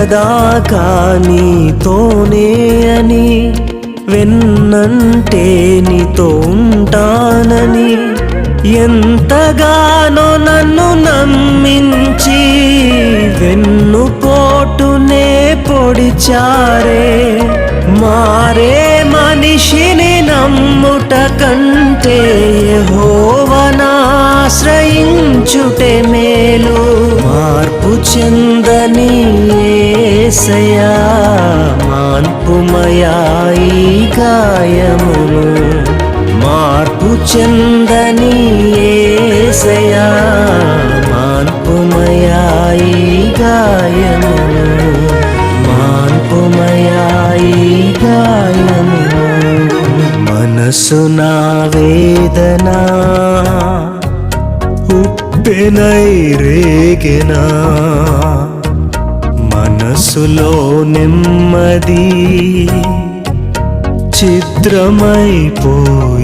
కడదాకా నీతోనే అని, వెన్నంటే నీతో ఉంటానని ఎంతగానో నన్ను నమ్మించి వెన్నుపోటునే పొడిచారే. మారే మనిషిని నమ్ముట కంటే యెహోవానాశ్రయించుటే మేలు. మార్పు చెందని యేసయ్యా మాన్పుమయా ఈ గాయమును. మార్పు చెందని యేసయ్యా మాన్పుమయా ఈ గాయమును. మాన్పుమయా ఈ గాయమును. మనసు నా వేదన ఉప్పెనై రేగెనా, మనసులో నెమ్మది ఛిద్రమైపోయెనా.